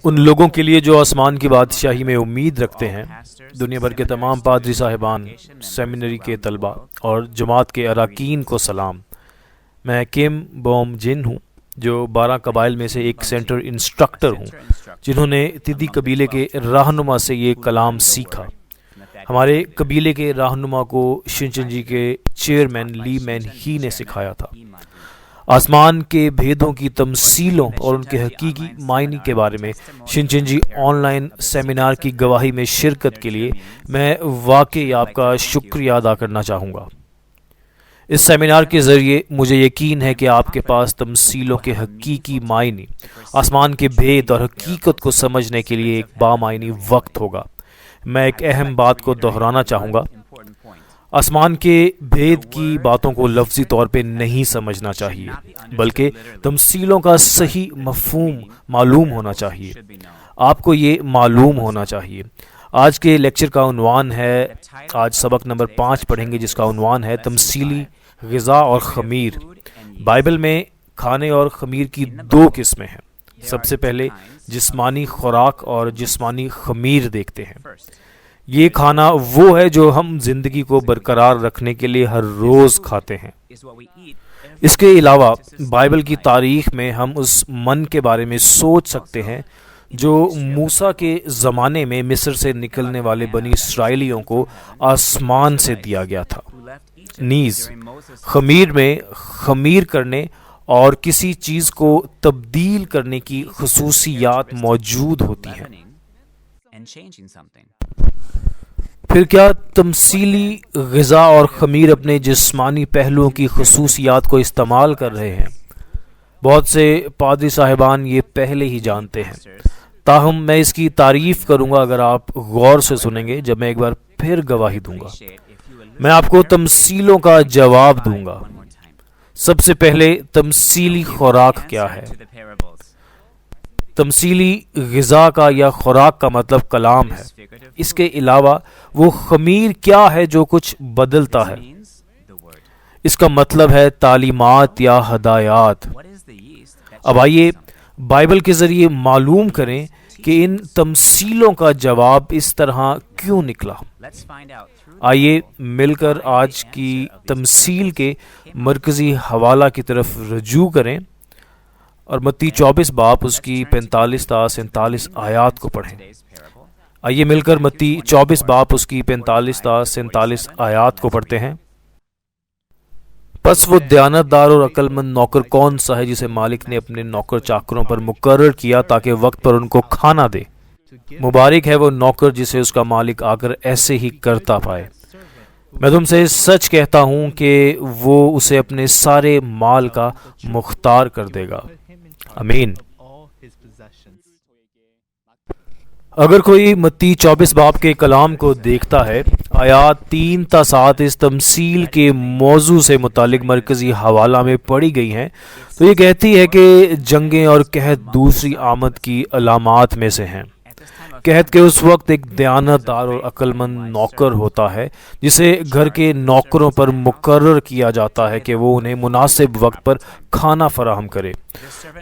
ان لوگوں کے لیے جو آسمان کی بادشاہی میں امید رکھتے ہیں، دنیا بھر کے تمام پادری صاحبان، سیمینری کے طلباء اور جماعت کے اراکین کو سلام۔ میں کیم بوم جن ہوں، جو 12 قبائل میں سے ایک سینٹر انسٹرکٹر ہوں، جنہوں نے تدی قبیلے کے رہنما سے یہ کلام سیکھا۔ ہمارے قبیلے کے رہنما کو شنچنجی کے چیئرمین لی مین ہی نے سکھایا تھا۔ آسمان کے بھیدوں کی تمثیلوں اور ان کے حقیقی معنی کے بارے میں شنچنجی آن لائن سیمینار کی گواہی میں شرکت کے لیے میں واقعی آپ کا شکریہ ادا کرنا چاہوں گا۔ اس سیمینار کے ذریعے مجھے یقین ہے کہ آپ کے پاس تمثیلوں کے حقیقی معنی، آسمان کے بھید اور حقیقت کو سمجھنے کے لیے ایک بامعنی وقت ہوگا۔ میں ایک اہم بات کو دہرانا چاہوں گا۔ آسمان کے بھید کی باتوں کو لفظی طور پہ نہیں سمجھنا چاہیے، بلکہ تمثیلوں کا صحیح مفہوم معلوم ہونا چاہیے۔ آپ کو یہ معلوم ہونا چاہیے۔ آج کے لیکچر کا عنوان ہے، آج سبق نمبر 5 پڑھیں گے، جس کا عنوان ہے تمثیلی غذا اور خمیر۔ بائبل میں کھانے اور خمیر کی 2 قسمیں ہیں۔ سب سے پہلے جسمانی خوراک اور جسمانی خمیر دیکھتے ہیں۔ یہ کھانا وہ ہے جو ہم زندگی کو برقرار رکھنے کے لیے ہر روز کھاتے ہیں۔ اس کے علاوہ بائبل کی تاریخ میں ہم اس من کے بارے میں سوچ سکتے ہیں جو موسیٰ کے زمانے میں مصر سے نکلنے والے بنی اسرائیلیوں کو آسمان سے دیا گیا تھا۔ نیز خمیر میں خمیر کرنے اور کسی چیز کو تبدیل کرنے کی خصوصیات موجود ہوتی ہیں۔ پھر کیا تمثیلی غذا اور خمیر اپنے جسمانی پہلوؤں کی خصوصیات کو استعمال کر رہے ہیں؟ بہت سے پادری صاحبان یہ پہلے ہی جانتے ہیں، تاہم میں اس کی تعریف کروں گا اگر آپ غور سے سنیں گے جب میں ایک بار پھر گواہی دوں گا۔ میں آپ کو تمثیلوں کا جواب دوں گا۔ سب سے پہلے تمثیلی خوراک کیا ہے؟ تمثیلی غذا کا یا خوراک کا مطلب کلام ہے۔ اس کے علاوہ وہ خمیر کیا ہے جو کچھ بدلتا ہے؟ اس کا مطلب ہے تعلیمات یا ہدایات۔ اب آئیے بائبل کے ذریعے معلوم کریں کہ ان تمثیلوں کا جواب اس طرح کیوں نکلا۔ آئیے مل کر آج کی تمثیل کے مرکزی حوالہ کی طرف رجوع کریں اور متی 24 باب اس کی 45 تا 47 آیات کو پڑھیں۔ آئیے مل کر متی 24 باب اس کی 45 تا 47 آیات کو پڑھتے ہیں۔ پس وہ دیانتدار اور عقل مند نوکر کون سا ہے جسے مالک نے اپنے نوکر چاکروں پر مقرر کیا تاکہ وقت پر ان کو کھانا دے؟ مبارک ہے وہ نوکر جسے اس کا مالک آ کر ایسے ہی کرتا پائے۔ میں تم سے سچ کہتا ہوں کہ وہ اسے اپنے سارے مال کا مختار کر دے گا۔ آمین۔ اگر کوئی متی 24 باب کے کلام کو دیکھتا ہے، آیات 3 تا 7 اس تمثیل کے موضوع سے متعلق مرکزی حوالہ میں پڑھی گئی ہیں، تو یہ کہتی ہے کہ جنگیں اور قحط دوسری آمد کی علامات میں سے ہیں۔ قحط کے اس وقت ایک دیانتدار اور عقل مند نوکر ہوتا ہے جسے گھر کے نوکروں پر مقرر کیا جاتا ہے کہ وہ انہیں مناسب وقت پر کھانا فراہم کرے۔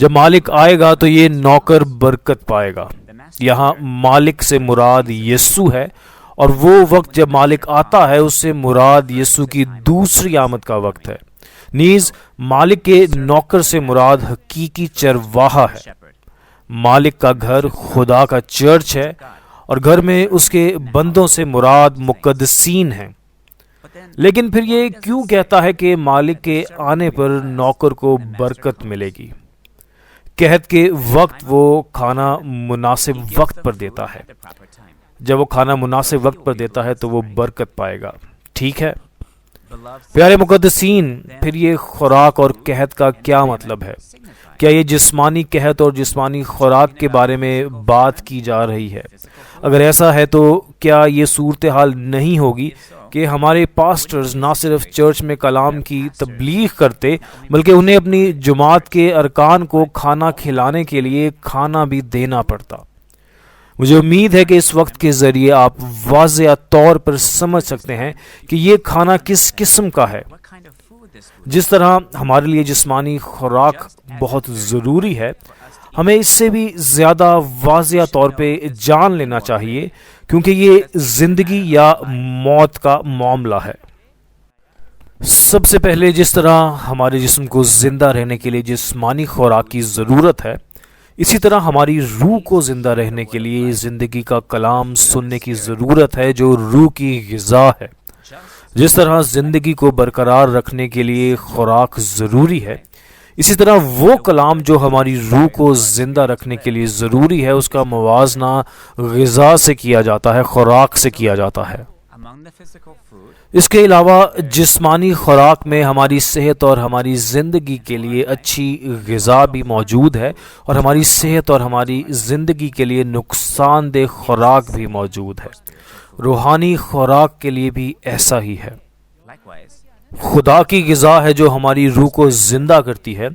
جب مالک آئے گا تو یہ نوکر برکت پائے گا۔ یہاں مالک سے مراد یسوع ہے، اور وہ وقت جب مالک آتا ہے اس سے مراد یسوع کی دوسری آمد کا وقت ہے۔ نیز مالک کے نوکر سے مراد حقیقی چرواہا ہے۔ مالک کا گھر خدا کا چرچ ہے، اور گھر میں اس کے بندوں سے مراد مقدسین ہیں۔ لیکن پھر یہ کیوں کہتا ہے کہ مالک کے آنے پر نوکر کو برکت ملے گی؟ قحط کے وقت وہ کھانا مناسب وقت پر دیتا ہے۔ جب وہ کھانا مناسب وقت پر دیتا ہے تو وہ برکت پائے گا۔ ٹھیک ہے پیارے مقدسین، پھر یہ خوراک اور قحط کا کیا مطلب ہے؟ کیا یہ جسمانی قحط اور جسمانی خوراک کے بارے میں بات کی جا رہی ہے؟ اگر ایسا ہے تو کیا یہ صورتحال نہیں ہوگی کہ ہمارے پاسٹرز نہ صرف چرچ میں کلام کی تبلیغ کرتے بلکہ انہیں اپنی جماعت کے ارکان کو کھانا کھلانے کے لیے کھانا بھی دینا پڑتا؟ مجھے امید ہے کہ اس وقت کے ذریعے آپ واضح طور پر سمجھ سکتے ہیں کہ یہ کھانا کس قسم کا ہے۔ جس طرح ہمارے لیے جسمانی خوراک بہت ضروری ہے، ہمیں اس سے بھی زیادہ واضح طور پہ جان لینا چاہیے، کیونکہ یہ زندگی یا موت کا معاملہ ہے۔ سب سے پہلے جس طرح ہمارے جسم کو زندہ رہنے کے لیے جسمانی خوراک کی ضرورت ہے، اسی طرح ہماری روح کو زندہ رہنے کے لیے زندگی کا کلام سننے کی ضرورت ہے، جو روح کی غذا ہے۔ جس طرح زندگی کو برقرار رکھنے کے لیے خوراک ضروری ہے، اسی طرح وہ کلام جو ہماری روح کو زندہ رکھنے کے لیے ضروری ہے، اس کا موازنہ غذا سے کیا جاتا ہے، خوراک سے کیا جاتا ہے۔ اس کے علاوہ جسمانی خوراک میں ہماری صحت اور ہماری زندگی کے لیے اچھی غذا بھی موجود ہے، اور ہماری صحت اور ہماری زندگی کے لیے نقصان دہ خوراک بھی موجود ہے۔ روحانی خوراک کے لیے بھی ایسا ہی ہے۔ خدا کی غذا ہے جو ہماری روح کو زندہ کرتی ہے،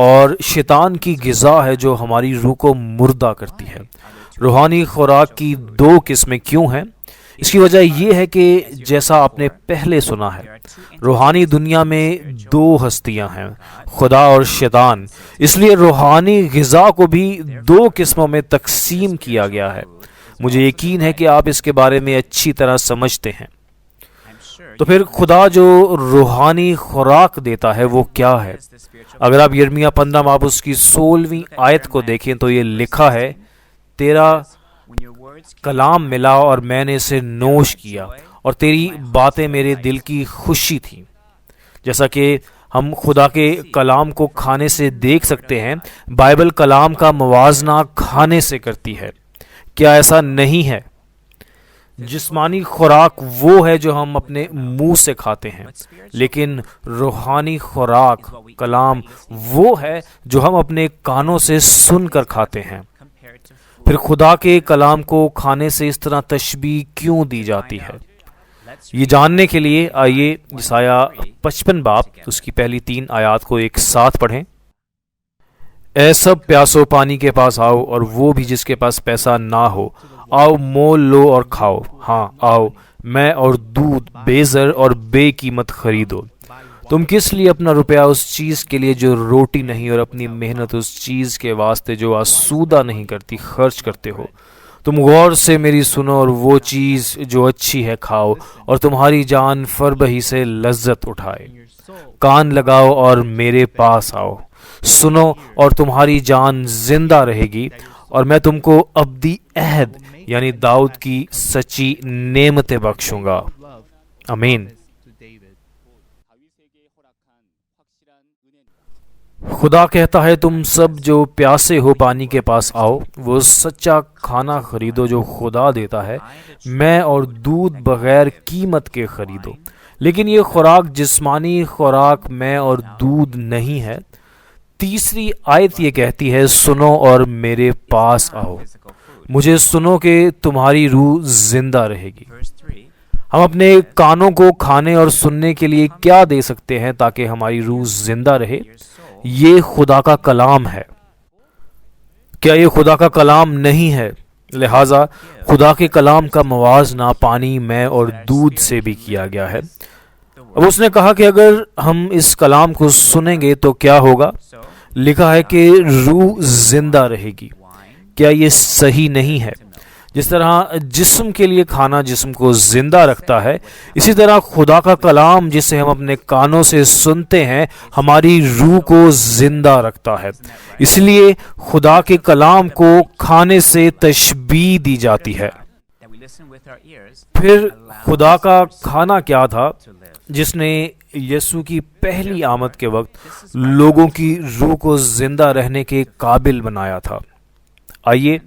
اور شیطان کی غذا ہے جو ہماری روح کو مردہ کرتی ہے۔ روحانی خوراک کی دو قسمیں کیوں ہیں؟ اس کی وجہ یہ ہے کہ جیسا آپ نے پہلے سنا ہے، روحانی دنیا میں دو ہستیاں ہیں، خدا اور شیطان۔ اس لیے روحانی غذا کو بھی دو قسموں میں تقسیم کیا گیا ہے۔ مجھے یقین ہے کہ آپ اس کے بارے میں اچھی طرح سمجھتے ہیں۔ تو پھر خدا جو روحانی خوراک دیتا ہے وہ کیا ہے؟ اگر آپ یرمیہ 15 باب اس کی 16ویں آیت کو دیکھیں تو یہ لکھا ہے، تیرا کلام ملا اور میں نے اسے نوش کیا، اور تیری باتیں میرے دل کی خوشی تھیں۔ جیسا کہ ہم خدا کے کلام کو کھانے سے دیکھ سکتے ہیں، بائبل کلام کا موازنہ کھانے سے کرتی ہے۔ کیا ایسا نہیں ہے؟ جسمانی خوراک وہ ہے جو ہم اپنے منہ سے کھاتے ہیں، لیکن روحانی خوراک کلام وہ ہے جو ہم اپنے کانوں سے سن کر کھاتے ہیں۔ پھر خدا کے کلام کو کھانے سے اس طرح تشبیہ کیوں دی جاتی ہے؟ یہ جاننے کے لیے آئیے یسایہ 55 باب اس کی پہلی 3 آیات کو ایک ساتھ پڑھیں۔ اے سب پیاسو پانی کے پاس آؤ، اور وہ بھی جس کے پاس پیسہ نہ ہو، آؤ مول لو اور کھاؤ۔ ہاں آؤ، میں اور دودھ بے زر اور بے قیمت خریدو۔ تم کس لیے اپنا روپیہ اس چیز کے لیے جو روٹی نہیں، اور اپنی محنت اس چیز کے واسطے جو آسودہ نہیں کرتی خرچ کرتے ہو؟ تم غور سے میری سنو، اور وہ چیز جو اچھی ہے کھاؤ، اور تمہاری جان فربہی سے لذت اٹھائے۔ کان لگاؤ اور میرے پاس آؤ، سنو اور تمہاری جان زندہ رہے گی، اور میں تم کو ابدی عہد یعنی داؤد کی سچی نعمتیں بخشوں گا۔ آمین۔ خدا کہتا ہے، تم سب جو پیاسے ہو پانی کے پاس آؤ، وہ سچا کھانا خریدو جو خدا دیتا ہے، میں اور دودھ بغیر قیمت کے خریدو۔ لیکن یہ خوراک جسمانی خوراک میں اور دودھ نہیں ہے۔ تیسری آیت یہ کہتی ہے، سنو اور میرے پاس آؤ، مجھے سنو کہ تمہاری روح زندہ رہے گی۔ ہم اپنے کانوں کو کھانے اور سننے کے لیے کیا دے سکتے ہیں تاکہ ہماری روح زندہ رہے؟ یہ خدا کا کلام ہے۔ کیا یہ خدا کا کلام نہیں ہے؟ لہٰذا خدا کے کلام کا موازنہ پانی میں اور دودھ سے بھی کیا گیا ہے۔ اب اس نے کہا کہ اگر ہم اس کلام کو سنیں گے تو کیا ہوگا؟ لکھا ہے کہ روح زندہ رہے گی۔ کیا یہ صحیح نہیں ہے؟ جس طرح جسم کے لیے کھانا جسم کو زندہ رکھتا ہے، اسی طرح خدا کا کلام جسے ہم اپنے کانوں سے سنتے ہیں ہماری روح کو زندہ رکھتا ہے۔ اس لیے خدا کے کلام کو کھانے سے تشبیہ دی جاتی ہے۔ پھر خدا کا کھانا کیا تھا جس نے یسوع کی پہلی آمد کے وقت لوگوں کی روح کو زندہ رہنے کے قابل بنایا تھا؟ آئیے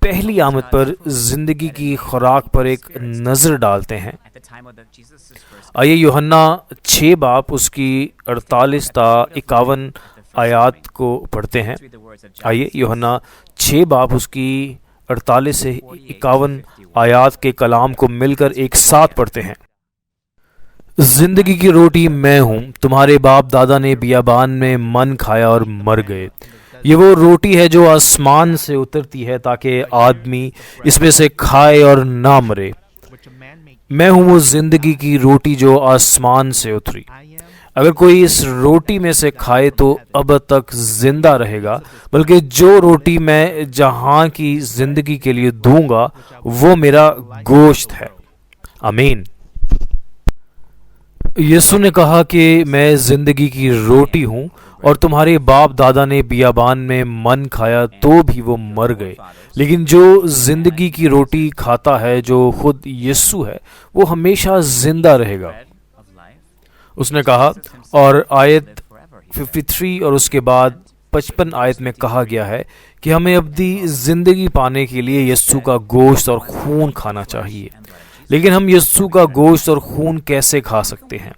پہلی آمد پر زندگی کی خوراک پر ایک نظر ڈالتے ہیں۔ آئیے یوحنا 6 باب اس کی 48 تا 51 آیات کو پڑھتے ہیں۔ آئیے یوحنا 6 باب اس کی 48 سے 51 آیات کے کلام کو مل کر ایک ساتھ پڑھتے ہیں۔ زندگی کی روٹی میں ہوں، تمہارے باپ دادا نے بیابان میں من کھایا اور مر گئے۔ یہ وہ روٹی ہے جو آسمان سے اترتی ہے تاکہ آدمی اس میں سے کھائے اور نہ مرے۔ میں ہوں وہ زندگی کی روٹی جو آسمان سے اتری۔ اگر کوئی اس روٹی میں سے کھائے تو اب تک زندہ رہے گا، بلکہ جو روٹی میں جہاں کی زندگی کے لیے دوں گا وہ میرا گوشت ہے۔ آمین۔ یسوع نے کہا کہ میں زندگی کی روٹی ہوں، اور تمہارے باپ دادا نے بیابان میں من کھایا تو بھی وہ مر گئے، لیکن جو زندگی کی روٹی کھاتا ہے جو خود یسوع ہے وہ ہمیشہ زندہ رہے گا۔ اس نے کہا، اور آیت 53 اور اس کے بعد 55 آیت میں کہا گیا ہے کہ ہمیں ابدی زندگی پانے کے لیے یسوع کا گوشت اور خون کھانا چاہیے۔ لیکن ہم یسوع کا گوشت اور خون کیسے کھا سکتے ہیں؟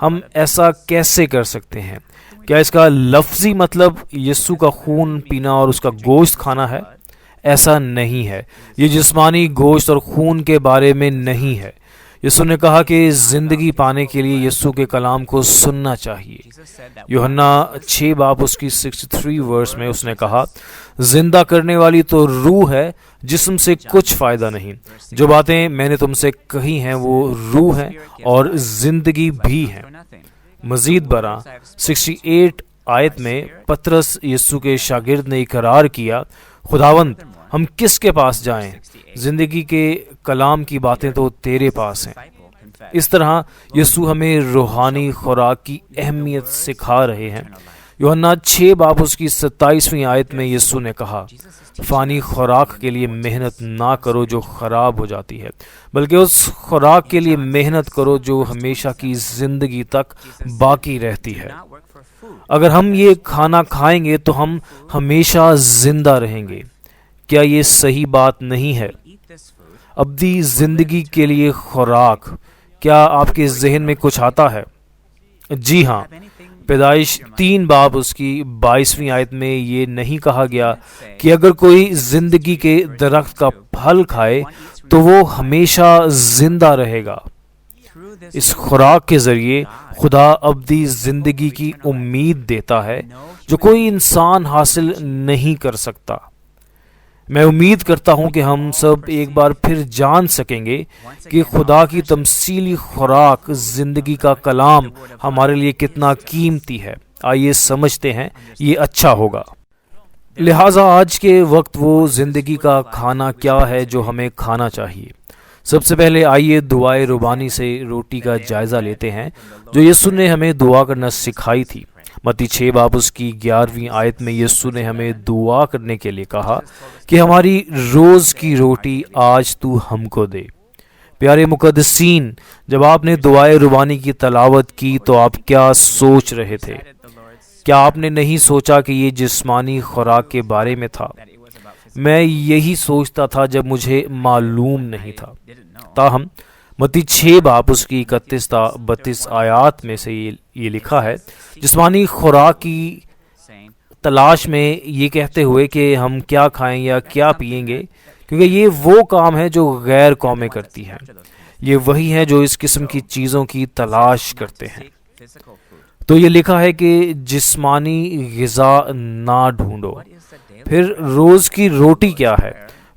ہم ایسا کیسے کر سکتے ہیں؟ کیا اس کا لفظی مطلب یسوع کا خون پینا اور اس کا گوشت کھانا ہے؟ ایسا نہیں ہے۔ یہ جسمانی گوشت اور خون کے بارے میں نہیں ہے۔ یسوع نے کہا کہ زندگی پانے کے لیے یسوع کے کلام کو سننا چاہیے۔ یوحنا 6 باب اس کی 63 ورس میں اس نے کہا، زندہ کرنے والی تو روح ہے، جسم سے کچھ فائدہ نہیں۔ جو باتیں میں نے تم سے کہی ہیں وہ روح ہیں اور زندگی بھی ہیں۔ مزید برآں 68 آیت میں پطرس یسوع کے شاگرد نے اقرار کیا، خداوند ہم کس کے پاس جائیں؟ زندگی کے کلام کی باتیں تو تیرے پاس ہیں۔ اس طرح یسوع ہمیں روحانی خوراک کی اہمیت سکھا رہے ہیں۔ یوحنا 6 باب اس کی 27ویں آیت میں یسوع نے کہا، فانی خوراک کے لیے محنت نہ کرو جو خراب ہو جاتی ہے، بلکہ اس خوراک کے لیے محنت کرو جو ہمیشہ کی زندگی تک باقی رہتی ہے۔ اگر ہم یہ کھانا کھائیں گے تو ہم ہمیشہ زندہ رہیں گے۔ کیا یہ صحیح بات نہیں ہے؟ ابدی زندگی کے لیے خوراک، کیا آپ کے ذہن میں کچھ آتا ہے؟ جی ہاں، پیدائش 3 باب اس کی 22ویں آیت میں یہ نہیں کہا گیا کہ اگر کوئی زندگی کے درخت کا پھل کھائے تو وہ ہمیشہ زندہ رہے گا؟ اس خوراک کے ذریعے خدا ابدی زندگی کی امید دیتا ہے جو کوئی انسان حاصل نہیں کر سکتا۔ میں امید کرتا ہوں کہ ہم سب ایک بار پھر جان سکیں گے کہ خدا کی تمثیلی خوراک زندگی کا کلام ہمارے لیے کتنا قیمتی ہے۔ آئیے سمجھتے ہیں، یہ اچھا ہوگا۔ لہٰذا آج کے وقت وہ زندگی کا کھانا کیا ہے جو ہمیں کھانا چاہیے؟ سب سے پہلے آئیے دعائے ربانی سے روٹی کا جائزہ لیتے ہیں جو یسوع نے ہمیں دعا کرنا سکھائی تھی۔ متی 6 باب اس کی 11ویں آیت میں یسوع نے ہمیں دعا کرنے کے لیے کہا کہ ہماری روز کی روٹی آج تو ہم کو دے۔ پیارے مقدسین، جب آپ نے دعائے ربانی کی تلاوت کی تو آپ کیا سوچ رہے تھے؟ کیا آپ نے نہیں سوچا کہ یہ جسمانی خوراک کے بارے میں تھا؟ میں یہی سوچتا تھا جب مجھے معلوم نہیں تھا۔ تاہم متی 6 باب اس کی 31 تا 32 آیات میں سے یہ لکھا ہے، جسمانی خوراک کی تلاش میں یہ کہتے ہوئے کہ ہم کیا کھائیں یا کیا پیئیں گے، کیونکہ یہ وہ کام ہے جو غیر قومیں کرتی ہیں۔ یہ وہی ہیں جو اس قسم کی چیزوں کی تلاش کرتے ہیں۔ تو یہ لکھا ہے کہ جسمانی غذا نہ ڈھونڈو۔ پھر روز کی روٹی کیا ہے؟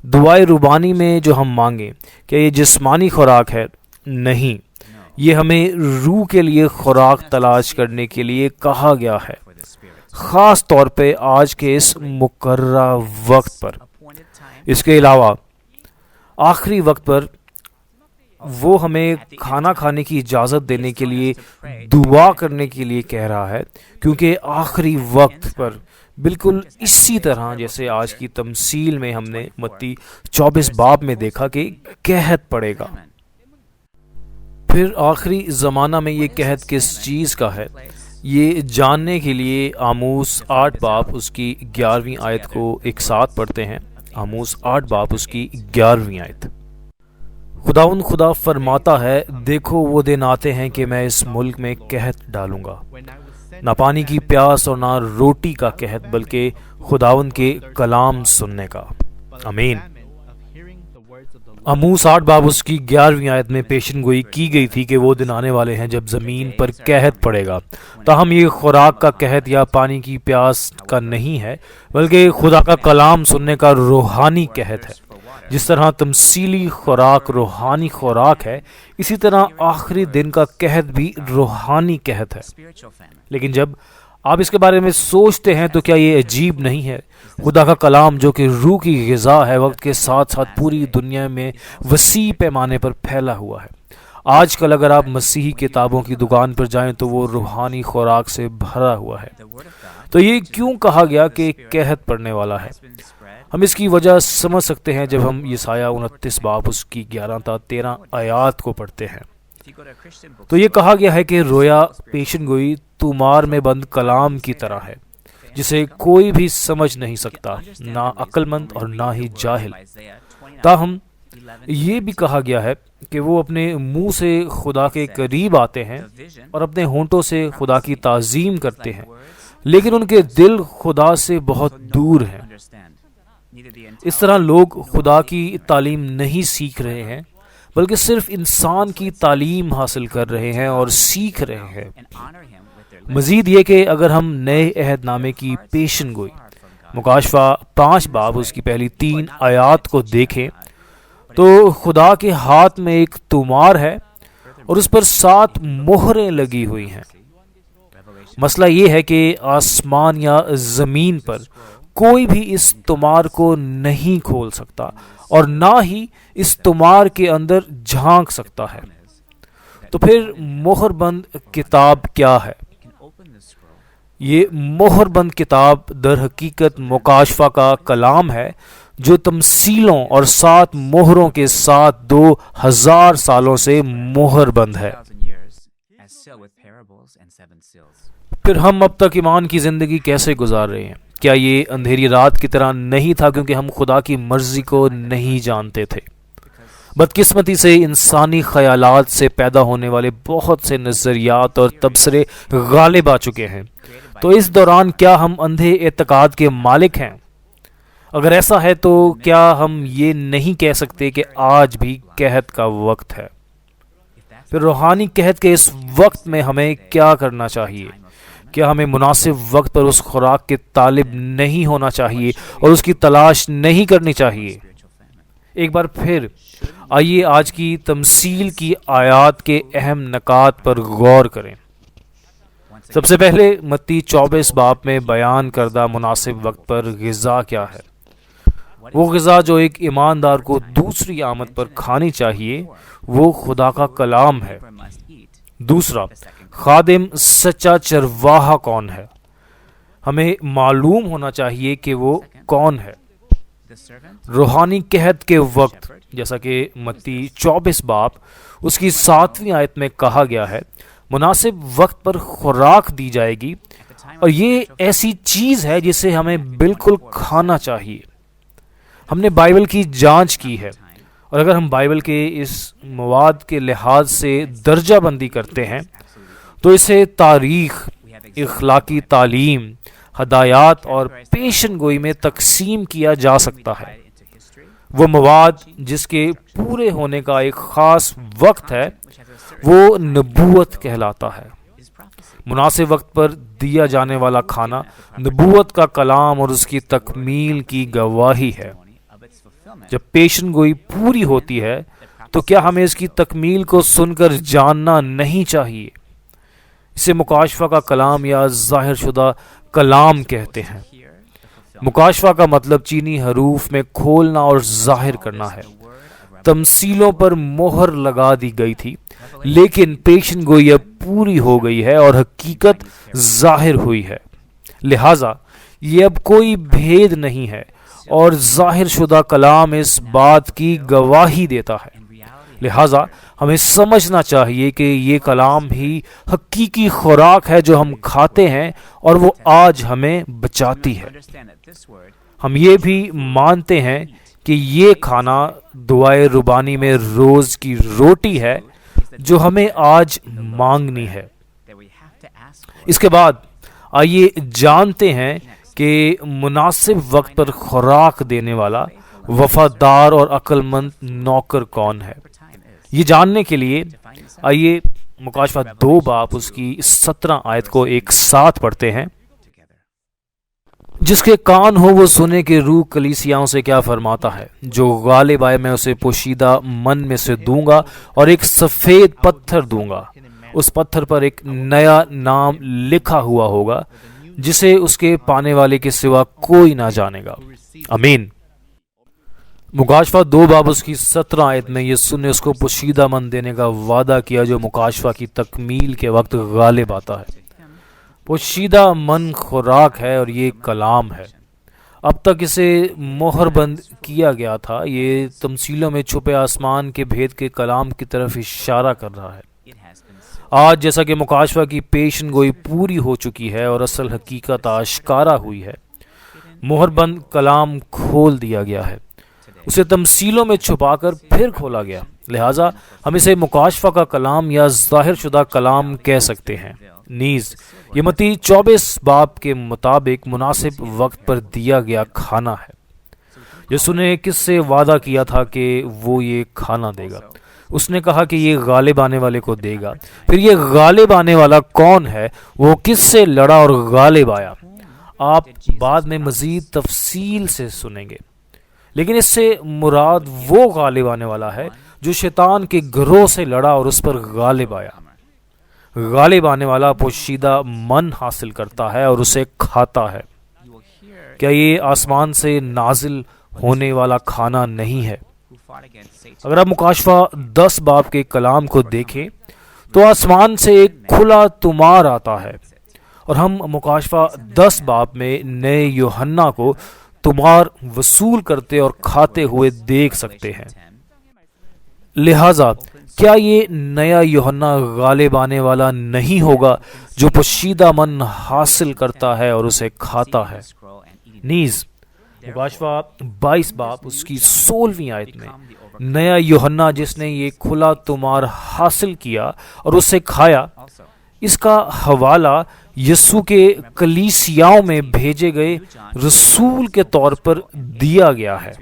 دعائے ربانی میں جو ہم مانگیں، کیا یہ جسمانی خوراک ہے؟ نہیں، یہ ہمیں روح کے لیے خوراک تلاش کرنے کے لیے کہا گیا ہے، خاص طور پہ آج کے اس مقررہ وقت پر۔ اس کے علاوہ آخری وقت پر وہ ہمیں کھانا کھانے کی اجازت دینے کے لیے دعا کرنے کے لیے کہہ رہا ہے، کیونکہ آخری وقت پر بالکل اسی طرح جیسے آج کی تمثیل میں ہم نے متی 24 باب میں دیکھا کہ قحط پڑے گا۔ پھر آخری زمانہ میں یہ قحط کس چیز کا ہے، یہ جاننے کے لیے آموس 8 باب اس کی 11ویں آیت کو ایک ساتھ پڑھتے ہیں۔ آموس 8 باب اس کی 11ویں آیت۔ خداوند خدا فرماتا ہے، دیکھو وہ دن آتے ہیں کہ میں اس ملک میں قحط ڈالوں گا، نہ پانی کی پیاس اور نہ روٹی کا قحط، بلکہ خداوند کے کلام سننے کا۔ آمین۔ آموس 8 باب اس کی 11ویں آیت میں پیشن گوئی کی گئی تھی کہ وہ دن آنے والے ہیں جب زمین پر قحط پڑے گا۔ تاہم یہ خوراک کا قحط یا پانی کی پیاس کا نہیں ہے، بلکہ خدا کا کلام سننے کا روحانی قحط ہے۔ جس طرح تمثیلی خوراک روحانی خوراک ہے، اسی طرح آخری دن کا قحط بھی روحانی قحط ہے۔ لیکن جب آپ اس کے بارے میں سوچتے ہیں تو کیا یہ عجیب نہیں ہے؟ خدا کا کلام جو کہ روح کی غذا ہے، وقت کے ساتھ ساتھ پوری دنیا میں وسیع پیمانے پر پھیلا ہوا ہے۔ آج کل اگر آپ مسیحی کتابوں کی دکان پر جائیں تو وہ روحانی خوراک سے بھرا ہوا ہے۔ تو یہ کیوں کہا گیا کہ قحط پڑنے والا ہے؟ ہم اس کی وجہ سمجھ سکتے ہیں جب ہم یسایہ 29 باب اس کی 11 تا 13 آیات کو پڑھتے ہیں۔ تو یہ کہا گیا ہے کہ رویا پیشن گوئی طومار میں بند کلام کی طرح ہے، جسے کوئی بھی سمجھ نہیں سکتا، نہ عقل مند اور نہ ہی جاہل۔ تاہم یہ بھی کہا گیا ہے کہ وہ اپنے منہ سے خدا کے قریب آتے ہیں اور اپنے ہونٹوں سے خدا کی تعظیم کرتے ہیں، لیکن ان کے دل خدا سے بہت دور ہیں۔ اس طرح لوگ خدا کی تعلیم نہیں سیکھ رہے ہیں، بلکہ صرف انسان کی تعلیم حاصل کر رہے ہیں اور سیکھ رہے ہیں۔ مزید یہ کہ اگر ہم نئے عہد نامے کی پیشن گوئی مکاشفہ 5 باب اس کی پہلی 3 آیات کو دیکھیں تو خدا کے ہاتھ میں ایک طومار ہے اور اس پر 7 مہریں لگی ہوئی ہیں۔ مسئلہ یہ ہے کہ آسمان یا زمین پر کوئی بھی اس طومار کو نہیں کھول سکتا اور نہ ہی اس طومار کے اندر جھانک سکتا ہے۔ تو پھر مہر بند کتاب کیا ہے؟ یہ مہر بند کتاب در حقیقت مکاشفہ کا کلام ہے، جو تمثیلوں اور 7 مہروں کے ساتھ 2000 سالوں سے مہر بند ہے۔ پھر ہم اب تک ایمان کی زندگی کیسے گزار رہے ہیں؟ کیا یہ اندھیری رات کی طرح نہیں تھا کیونکہ ہم خدا کی مرضی کو نہیں جانتے تھے؟ بدقسمتی سے انسانی خیالات سے پیدا ہونے والے بہت سے نظریات اور تبصرے غالب آ چکے ہیں۔ تو اس دوران کیا ہم اندھے اعتقاد کے مالک ہیں؟ اگر ایسا ہے تو کیا ہم یہ نہیں کہہ سکتے کہ آج بھی قحط کا وقت ہے؟ پھر روحانی قحط کے اس وقت میں ہمیں کیا کرنا چاہیے؟ کیا ہمیں مناسب وقت پر اس خوراک کے طالب نہیں ہونا چاہیے اور اس کی تلاش نہیں کرنی چاہیے؟ ایک بار پھر آئیے آج کی تمثیل کی آیات کے اہم نکات پر غور کریں۔ سب سے پہلے متی 24 باب میں بیان کردہ مناسب وقت پر غذا کیا ہے؟ وہ غذا جو ایک ایماندار کو دوسری آمد پر کھانی چاہیے وہ خدا کا کلام ہے۔ دوسرا، خادم سچا چرواہا کون ہے؟ ہمیں معلوم ہونا چاہیے کہ وہ کون ہے۔ روحانی قحط کے وقت، جیسا کہ متی 24 باب اس کی 7ویں آیت میں کہا گیا ہے، مناسب وقت پر خوراک دی جائے گی، اور یہ ایسی چیز ہے جسے ہمیں بالکل کھانا چاہیے۔ ہم نے بائبل کی جانچ کی ہے، اور اگر ہم بائبل کے اس مواد کے لحاظ سے درجہ بندی کرتے ہیں تو اسے تاریخ، اخلاقی تعلیم، ہدایات اور پیشن گوئی میں تقسیم کیا جا سکتا ہے۔ وہ مواد جس کے پورے ہونے کا ایک خاص وقت ہے وہ نبوت کہلاتا ہے۔ مناسب وقت پر دیا جانے والا کھانا نبوت کا کلام اور اس کی تکمیل کی گواہی ہے۔ جب پیشن گوئی پوری ہوتی ہے تو کیا ہمیں اس کی تکمیل کو سن کر جاننا نہیں چاہیے؟ اسے مکاشفہ کا کلام یا ظاہر شدہ کلام کہتے ہیں۔ مکاشفہ کا مطلب چینی حروف میں کھولنا اور ظاہر کرنا ہے۔ تمثیلوں پر مہر لگا دی گئی تھی، لیکن پیشن گوئی اب پوری ہو گئی ہے اور حقیقت ظاہر ہوئی ہے۔ لہٰذا یہ اب کوئی بھید نہیں ہے اور ظاہر شدہ کلام اس بات کی گواہی دیتا ہے۔ لہٰذا ہمیں سمجھنا چاہیے کہ یہ کلام ہی حقیقی خوراک ہے جو ہم کھاتے ہیں اور وہ آج ہمیں بچاتی ہے۔ ہم یہ بھی مانتے ہیں کہ یہ کھانا دعائے ربانی میں روز کی روٹی ہے جو ہمیں آج مانگنی ہے۔ اس کے بعد آئیے جانتے ہیں کہ مناسب وقت پر خوراک دینے والا وفادار اور عقل مند نوکر کون ہے۔ یہ جاننے کے لیے آئیے مکاشفہ 2 باب اس کی 17 آیت کو ایک ساتھ پڑھتے ہیں۔ جس کے کان ہو وہ سنے کہ روح کلیسیاؤں سے کیا فرماتا ہے۔ جو غالب آئے میں اسے پوشیدہ من میں سے دوں گا اور ایک سفید پتھر دوں گا، اس پتھر پر ایک نیا نام لکھا ہوا ہوگا جسے اس کے پانے والے کے سوا کوئی نہ جانے گا۔ آمین۔ مکاشفہ 2 باب اس کی 17 آیت میں یسوع نے اس کو پوشیدہ من دینے کا وعدہ کیا جو مکاشفہ کی تکمیل کے وقت غالب آتا ہے۔ پوشیدہ من خوراک ہے اور یہ کلام ہے۔ اب تک اسے مہر بند کیا گیا تھا۔ یہ تمثیلوں میں چھپے آسمان کے بھید کے کلام کی طرف اشارہ کر رہا ہے۔ آج جیسا کہ مکاشفہ کی پیشن گوئی پوری ہو چکی ہے اور اصل حقیقت آشکارا ہوئی ہے، مہر بند کلام کھول دیا گیا ہے، اسے تمثیلوں میں چھپا کر پھر کھولا گیا، لہٰذا ہم اسے مکاشفہ کا کلام یا ظاہر شدہ کلام کہہ سکتے ہیں۔ نیز یہ متی 24 باب کے مطابق مناسب وقت پر دیا گیا کھانا ہے۔ یسوع نے کس سے وعدہ کیا تھا کہ وہ یہ کھانا دے گا؟ اس نے کہا کہ یہ غالب آنے والے کو دے گا۔ پھر یہ غالب آنے والا کون ہے؟ وہ کس سے لڑا اور غالب آیا؟ آپ بعد میں مزید تفصیل سے سنیں گے، لیکن اس سے مراد وہ غالب آنے والا ہے جو شیطان کے گروہ سے لڑا اور اس پر غالب آیا۔ غالب آنے والا پوشیدہ من حاصل کرتا ہے اور اسے کھاتا ہے۔ کیا یہ آسمان سے نازل ہونے والا کھانا نہیں ہے؟ اگر آپ مکاشفہ 10 باب کے کلام کو دیکھیں تو آسمان سے ایک کھلا تمار آتا ہے، اور ہم مکاشفہ 10 باب میں نئے یوحنا کو تمار وصول کرتے اور کھاتے ہوئے دیکھ سکتے ہیں۔ لہٰذا کیا یہ نیا یوحنا غالب آنے والا نہیں ہوگا جو پوشیدہ من حاصل کرتا ہے اور اسے کھاتا ہے؟ نیز مکاشفہ 22 باب اس کی 16ویں آیت میں نیا یوحنا جس نے یہ کھلا تمار حاصل کیا اور اسے کھایا، اس کا حوالہ یسوع کے کلیسیاؤں میں بھیجے گئے رسول کے طور پر دیا گیا ہے۔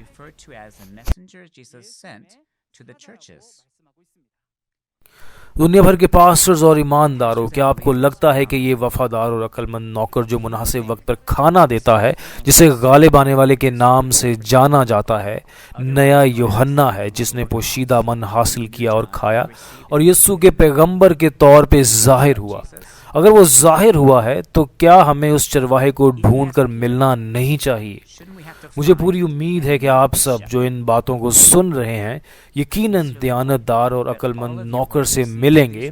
دنیا بھر کے پاسٹرز اور ایمانداروں، کیا آپ کو لگتا ہے کہ یہ وفادار اور عقل مند نوکر جو مناسب وقت پر کھانا دیتا ہے، جسے غالب آنے والے کے نام سے جانا جاتا ہے، نیا یوحنا ہے جس نے پوشیدہ من حاصل کیا اور کھایا اور یسوع کے پیغمبر کے طور پہ ظاہر ہوا؟ اگر وہ ظاہر ہوا ہے تو کیا ہمیں اس چرواہے کو ڈھونڈ کر ملنا نہیں چاہیے؟ مجھے پوری امید ہے کہ آپ سب جو ان باتوں کو سن رہے ہیں یقیناً دیانت دار اور عقل مند نوکر سے ملیں گے،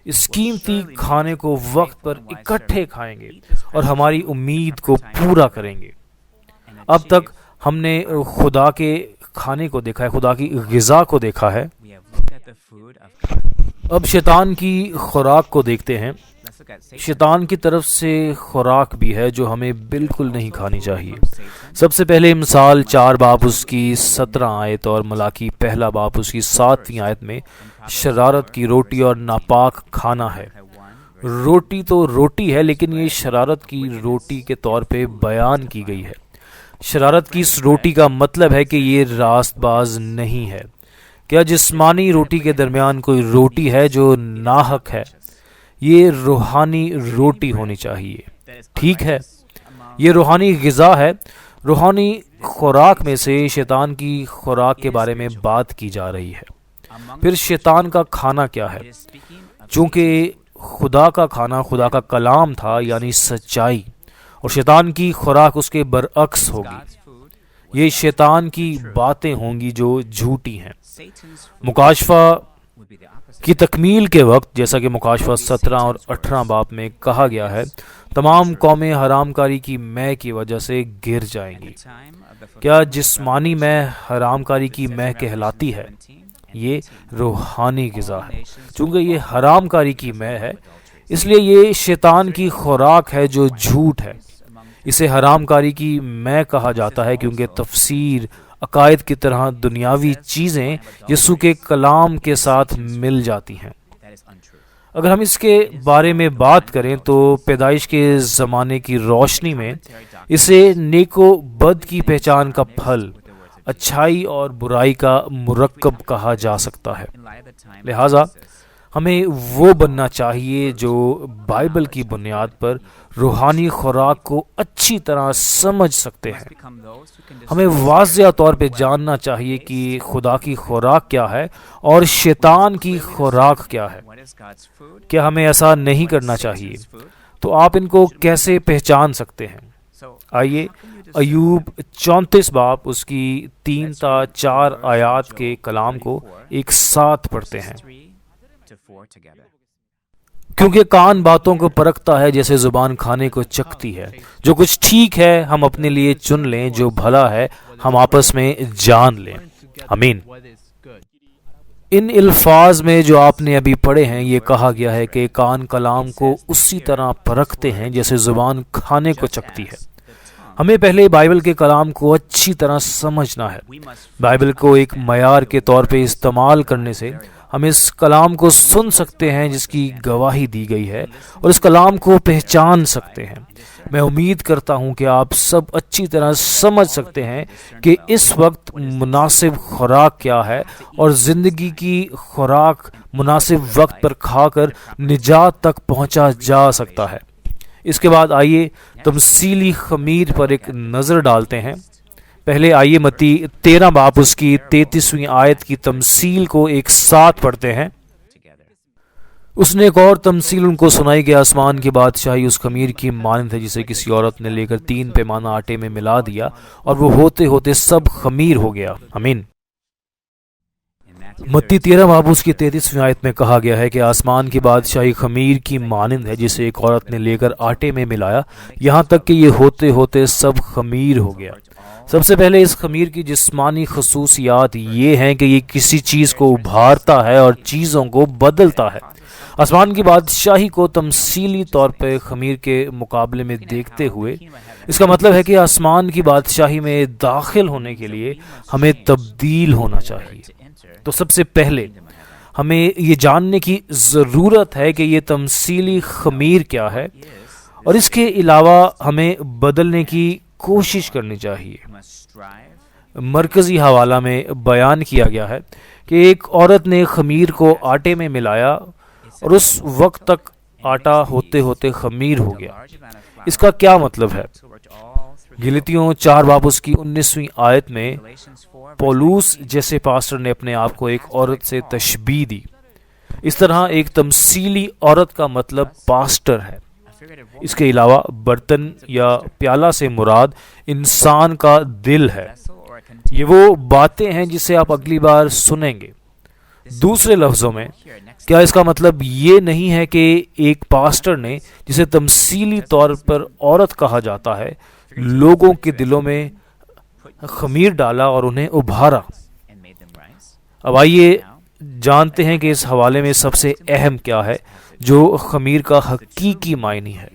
اس قیمتی کھانے کو وقت پر اکٹھے کھائیں گے اور ہماری امید کو پورا کریں گے۔ اب تک ہم نے خدا کے کھانے کو دیکھا ہے، خدا کی غذا کو دیکھا ہے۔ اب شیطان کی خوراک کو دیکھتے ہیں۔ شیطان کی طرف سے خوراک بھی ہے جو ہمیں بالکل نہیں کھانی چاہیے۔ سب سے پہلے مثال 4 باب اس کی 17 آیت اور ملاکی 1 باب اس کی 7ویں آیت میں شرارت کی روٹی اور ناپاک کھانا ہے۔ روٹی تو روٹی ہے، لیکن یہ شرارت کی روٹی کے طور پہ بیان کی گئی ہے۔ شرارت کی اس روٹی کا مطلب ہے کہ یہ راست باز نہیں ہے۔ کیا جسمانی روٹی کے درمیان کوئی روٹی ہے جو ناحق ہے؟ یہ روحانی روٹی ہونی چاہیے، ٹھیک ہے؟ یہ روحانی غذا ہے۔ روحانی خوراک میں سے شیطان کی خوراک کے بارے میں بات کی جا رہی ہے۔ پھر شیطان کا کھانا کیا ہے؟ چونکہ خدا کا کھانا خدا کا کلام تھا، یعنی سچائی، اور شیطان کی خوراک اس کے برعکس ہوگی۔ یہ شیطان کی باتیں ہوں گی جو جھوٹی ہیں۔ مکاشفہ کی تکمیل کے وقت، جیسا کہ مکاشفہ 17 اور 18 باب میں کہا گیا ہے، تمام قومیں حرام کاری کی مے کی وجہ سے گر جائیں گی۔ کیا جسمانی مے حرام کاری کی مے کہلاتی ہے؟ یہ روحانی غذا ہے۔ چونکہ یہ حرام کاری کی مے ہے، اس لیے یہ شیطان کی خوراک ہے جو جھوٹ ہے۔ اسے حرام کاری کی مے کہا جاتا ہے کیونکہ تفسیر عقائد کی طرح دنیاوی چیزیں یسوع کے کلام کے ساتھ مل جاتی ہیں۔ اگر ہم اس کے بارے میں بات کریں تو پیدائش کے زمانے کی روشنی میں اسے نیک و بد کی پہچان کا پھل، اچھائی اور برائی کا مرکب کہا جا سکتا ہے۔ لہٰذا ہمیں وہ بننا چاہیے جو بائبل کی بنیاد پر روحانی خوراک کو اچھی طرح سمجھ سکتے ہیں۔ ہمیں واضح طور پہ جاننا چاہیے کہ خدا کی خوراک کیا ہے اور شیطان کی خوراک کیا ہے۔ کیا ہمیں ایسا نہیں کرنا چاہیے؟ تو آپ ان کو کیسے پہچان سکتے ہیں؟ آئیے ایوب 34 باب اس کی 3 تا 4 آیات کے کلام کو ایک ساتھ پڑھتے ہیں۔ کیونکہ کان باتوں کو پرکھتا ہے جیسے زبان کھانے کو چکھتی ہے۔ جو کچھ ٹھیک ہے ہم اپنے لیے چن لیں، جو بھلا ہے ہم آپس میں جان لیں۔ آمین۔ ان الفاظ میں جو آپ نے ابھی پڑھے ہیں یہ کہا گیا ہے کہ کان کلام کو اسی طرح پرکھتے ہیں جیسے زبان کھانے کو چکھتی ہے۔ ہمیں پہلے بائبل کے کلام کو اچھی طرح سمجھنا ہے۔ بائبل کو ایک معیار کے طور پہ استعمال کرنے سے ہم اس کلام کو سن سکتے ہیں جس کی گواہی دی گئی ہے، اور اس کلام کو پہچان سکتے ہیں۔ میں امید کرتا ہوں کہ آپ سب اچھی طرح سمجھ سکتے ہیں کہ اس وقت مناسب خوراک کیا ہے، اور زندگی کی خوراک مناسب وقت پر کھا کر نجات تک پہنچا جا سکتا ہے۔ اس کے بعد آئیے تمثیلی خمیر پر ایک نظر ڈالتے ہیں۔ پہلے آئیے متی 13 باب اس کی 33ویں آیت کی تمثیل کو ایک ساتھ پڑھتے ہیں۔ اس نے ایک اور تمثیل ان کو سنائی کہ آسمان کی بادشاہی اس خمیر کی مانند ہے جسے کسی عورت نے لے کر 3 پیمانہ آٹے میں ملا دیا، اور وہ ہوتے ہوتے سب خمیر ہو گیا۔ آمین۔ متی 13 باب اس کی 33ویں آیت میں کہا گیا ہے کہ آسمان کی بادشاہی خمیر کی مانند ہے جسے ایک عورت نے لے کر آٹے میں ملایا، یہاں تک کہ یہ ہوتے ہوتے سب خمیر ہو گیا۔ سب سے پہلے اس خمیر کی جسمانی خصوصیات یہ ہیں کہ یہ کسی چیز کو ابھارتا ہے اور چیزوں کو بدلتا ہے۔ آسمان کی بادشاہی کو تمثیلی طور پہ خمیر کے مقابلے میں دیکھتے ہوئے اس کا مطلب ہے کہ آسمان کی بادشاہی میں داخل ہونے کے لیے ہمیں تبدیل ہونا چاہیے۔ تو سب سے پہلے ہمیں یہ جاننے کی ضرورت ہے کہ یہ تمثیلی خمیر کیا ہے، اور اس کے علاوہ ہمیں بدلنے کی کوشش کرنی چاہیے۔ مرکزی حوالہ میں بیان کیا گیا ہے کہ ایک عورت نے خمیر کو آٹے میں ملایا اور اس وقت تک آٹا ہوتے ہوتے خمیر ہو گیا۔ اس کا کیا مطلب ہے؟ غلطیوں 4 باب اس کی 19ویں آیت میں پولوس جیسے پاسٹر نے اپنے آپ کو ایک عورت سے تشبیہ دی۔ اس طرح ایک تمثیلی عورت کا مطلب پاسٹر ہے۔ اس کے علاوہ برتن یا پیالہ سے مراد انسان کا دل ہے۔ یہ وہ باتیں ہیں جسے آپ اگلی بار سنیں گے۔ دوسرے لفظوں میں کیا اس کا مطلب یہ نہیں ہے کہ ایک پاسٹر نے، جسے تمثیلی طور پر عورت کہا جاتا ہے، لوگوں کے دلوں میں خمیر ڈالا اور انہیں ابھارا؟ اب آئیے جانتے ہیں کہ اس حوالے میں سب سے اہم کیا ہے جو خمیر کا حقیقی معنی ہے۔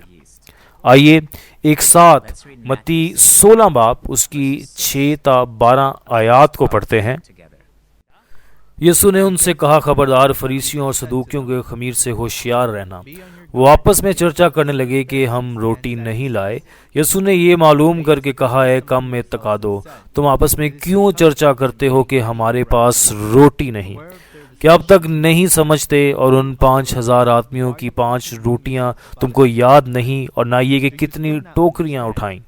آئیے ایک ساتھ متی 16 باب اس کی 6 تا 12 آیات کو پڑھتے ہیں۔ یسوع نے ان سے کہا، خبردار فریسیوں اور صدوقیوں کے خمیر سے ہوشیار رہنا۔ وہ آپس میں چرچا کرنے لگے کہ ہم روٹی نہیں لائے۔ یسوع نے یہ معلوم کر کے کہا، اے کم میں تقادو، تم آپس میں کیوں چرچا کرتے ہو کہ ہمارے پاس روٹی نہیں؟ کیا اب تک نہیں سمجھتے؟ اور ان 5000 آدمیوں کی 5 روٹیاں تم کو یاد نہیں، اور نہ یہ کہ کتنی ٹوکریاں اٹھائیں؟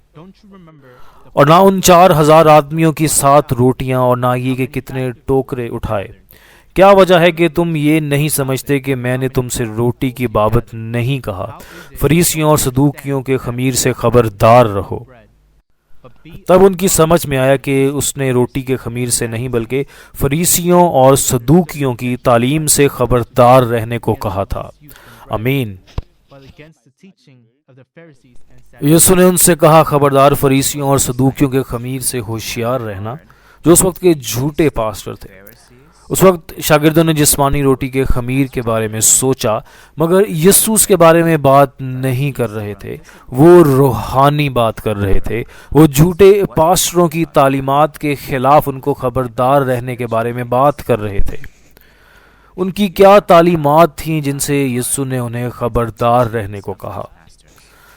اور نہ ان 4000 آدمیوں کی 7 روٹیاں، اور نہ یہ کہ کتنے ٹوکرے اٹھائے؟ کیا وجہ ہے کہ تم یہ نہیں سمجھتے کہ میں نے تم سے روٹی کی بابت نہیں کہا؟ فریسیوں اور صدوقیوں کے خمیر سے خبردار رہو۔ تب ان کی سمجھ میں آیا کہ اس نے روٹی کے خمیر سے نہیں بلکہ فریسیوں اور صدوقیوں کی تعلیم سے خبردار رہنے کو کہا تھا۔ آمین۔ یسوع نے ان سے کہا، خبردار فریسیوں اور صدوقیوں کے خمیر سے ہوشیار رہنا، جو اس وقت کے جھوٹے پاسٹر تھے۔ اس وقت شاگردوں نے جسمانی روٹی کے خمیر کے بارے میں سوچا، مگر یسوع اس کے بارے میں بات نہیں کر رہے تھے، وہ روحانی بات کر رہے تھے۔ وہ جھوٹے پاسٹروں کی تعلیمات کے خلاف ان کو خبردار رہنے کے بارے میں بات کر رہے تھے۔ ان کی کیا تعلیمات تھیں جن سے یسوع نے انہیں خبردار رہنے کو کہا؟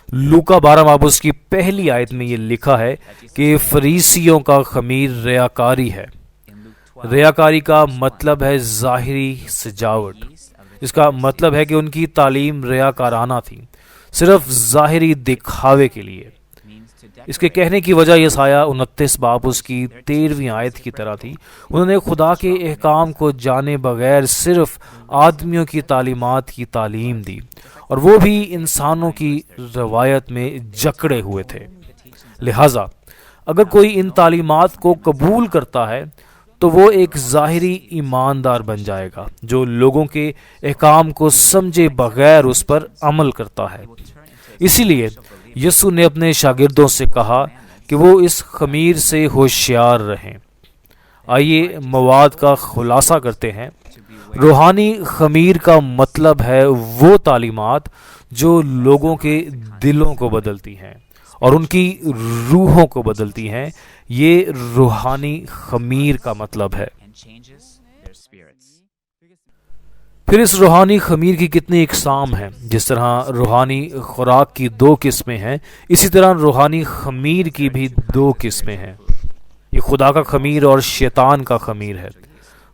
لوکا 12 باب اس کی پہلی آیت میں یہ لکھا ہے کہ فریسیوں کا خمیر ریاکاری ہے۔ ریاکاری کا مطلب ہے ظاہری سجاوٹ۔ جس کا مطلب ہے کہ ان کی تعلیم ریاکارانہ تھی، صرف ظاہری دکھاوے کے لیے۔ اس کے کہنے کی وجہ یسایہ 29 باب اس کی 13ویں آیت کی طرح تھی۔ انہوں نے خدا کے احکام کو جانے بغیر صرف آدمیوں کی تعلیمات کی تعلیم دی، اور وہ بھی انسانوں کی روایت میں جکڑے ہوئے تھے۔ لہٰذا اگر کوئی ان تعلیمات کو قبول کرتا ہے تو وہ ایک ظاہری ایماندار بن جائے گا جو لوگوں کے احکام کو سمجھے بغیر اس پر عمل کرتا ہے۔ اسی لیے یسوع نے اپنے شاگردوں سے کہا کہ وہ اس خمیر سے ہوشیار رہیں۔ آئیے مواد کا خلاصہ کرتے ہیں۔ روحانی خمیر کا مطلب ہے وہ تعلیمات جو لوگوں کے دلوں کو بدلتی ہیں اور ان کی روحوں کو بدلتی ہیں۔ یہ روحانی خمیر کا مطلب ہے۔ پھر اس روحانی خمیر کی کتنی اقسام ہیں۔ جس طرح روحانی خوراک کی 2 قسمیں ہیں، اسی طرح روحانی خمیر کی بھی 2 قسمیں ہیں۔ یہ خدا کا خمیر اور شیطان کا خمیر ہے۔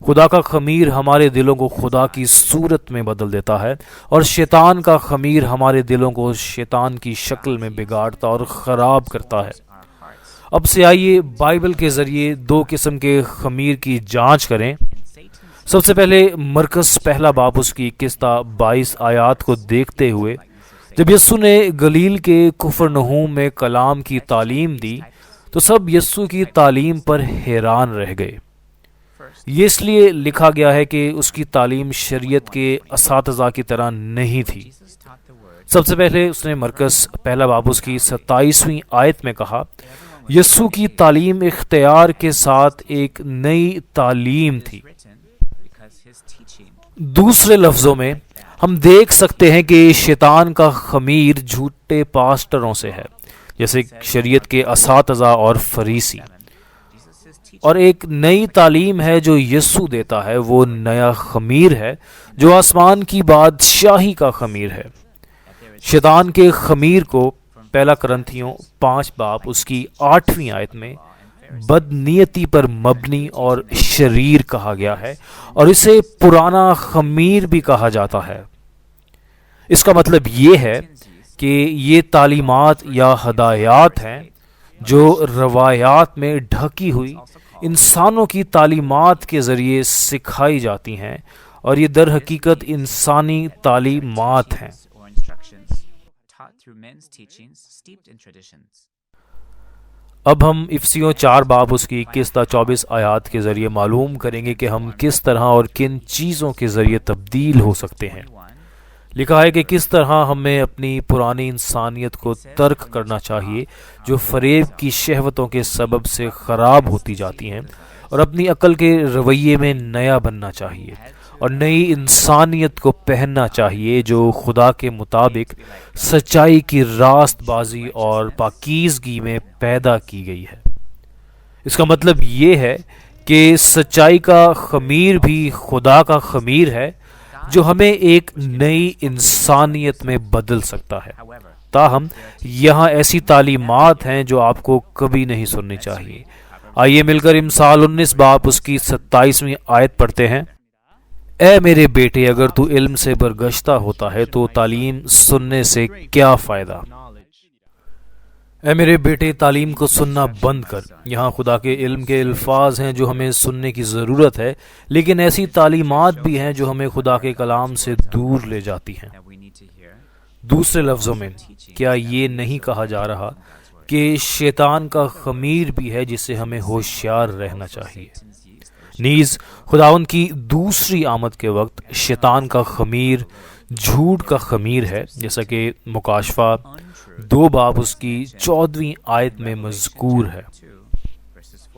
خدا کا خمیر ہمارے دلوں کو خدا کی صورت میں بدل دیتا ہے، اور شیطان کا خمیر ہمارے دلوں کو شیطان کی شکل میں بگاڑتا اور خراب کرتا ہے۔ اب سے آئیے بائبل کے ذریعے 2 قسم کے خمیر کی جانچ کریں۔ سب سے پہلے مرکز 1 باب اس کی 21 تا 22 آیات کو دیکھتے ہوئے، جب یسوع نے گلیل کے کفرنہوم میں کلام کی تعلیم دی تو سب یسوع کی تعلیم پر حیران رہ گئے۔ یہ اس لیے لکھا گیا ہے کہ اس کی تعلیم شریعت کے اساتذہ کی طرح نہیں تھی۔ سب سے پہلے اس نے مرکز 1 باب اس کی 27ویں آیت میں کہا، یسوع کی تعلیم اختیار کے ساتھ ایک نئی تعلیم تھی۔ دوسرے لفظوں میں ہم دیکھ سکتے ہیں کہ شیطان کا خمیر جھوٹے پاسٹروں سے ہے، جیسے شریعت کے اساتذہ اور فریسی، اور ایک نئی تعلیم ہے جو یسوع دیتا ہے۔ وہ نیا خمیر ہے جو آسمان کی بادشاہی کا خمیر ہے۔ شیطان کے خمیر کو 1 کرنتھیوں 5 باب اس کی 8ویں آیت میں بد نیتی پر مبنی اور شریر کہا گیا ہے، اور اسے پرانا خمیر بھی کہا جاتا ہے۔ اس کا مطلب یہ ہے کہ یہ تعلیمات یا ہدایات ہیں جو روایات میں ڈھکی ہوئی انسانوں کی تعلیمات کے ذریعے سکھائی جاتی ہیں، اور یہ در حقیقت انسانی تعلیمات ہیں۔ اب ہم افسیوں 4 باب اس کی 21 تا 24 آیات کے ذریعے معلوم کریں گے کہ ہم کس طرح اور کن چیزوں کے ذریعے تبدیل ہو سکتے ہیں۔ لکھا ہے کہ کس طرح ہمیں اپنی پرانی انسانیت کو ترک کرنا چاہیے جو فریب کی شہوتوں کے سبب سے خراب ہوتی جاتی ہیں، اور اپنی عقل کے رویے میں نیا بننا چاہیے، اور نئی انسانیت کو پہننا چاہیے جو خدا کے مطابق سچائی کی راست بازی اور پاکیزگی میں پیدا کی گئی ہے۔ اس کا مطلب یہ ہے کہ سچائی کا خمیر بھی خدا کا خمیر ہے جو ہمیں ایک نئی انسانیت میں بدل سکتا ہے۔ تاہم یہاں ایسی تعلیمات ہیں جو آپ کو کبھی نہیں سننی چاہیے۔ آئیے مل کر امثال 19 باب اس کی 27ویں آیت پڑھتے ہیں۔ اے میرے بیٹے، اگر تو علم سے برگشتہ ہوتا ہے تو تعلیم سننے سے کیا فائدہ؟ اے میرے بیٹے، تعلیم کو سننا بند کر۔ یہاں خدا کے علم کے الفاظ ہیں جو ہمیں سننے کی ضرورت ہے، لیکن ایسی تعلیمات بھی ہیں جو ہمیں خدا کے کلام سے دور لے جاتی ہیں۔ دوسرے لفظوں میں کیا یہ نہیں کہا جا رہا کہ شیطان کا خمیر بھی ہے جسے ہمیں ہوشیار رہنا چاہیے؟ نیز خداوند کی دوسری آمد کے وقت شیطان کا خمیر جھوٹ کا خمیر ہے، جیسا کہ مکاشفہ 2 باب اس کی 14ویں آیت میں مذکور ہے۔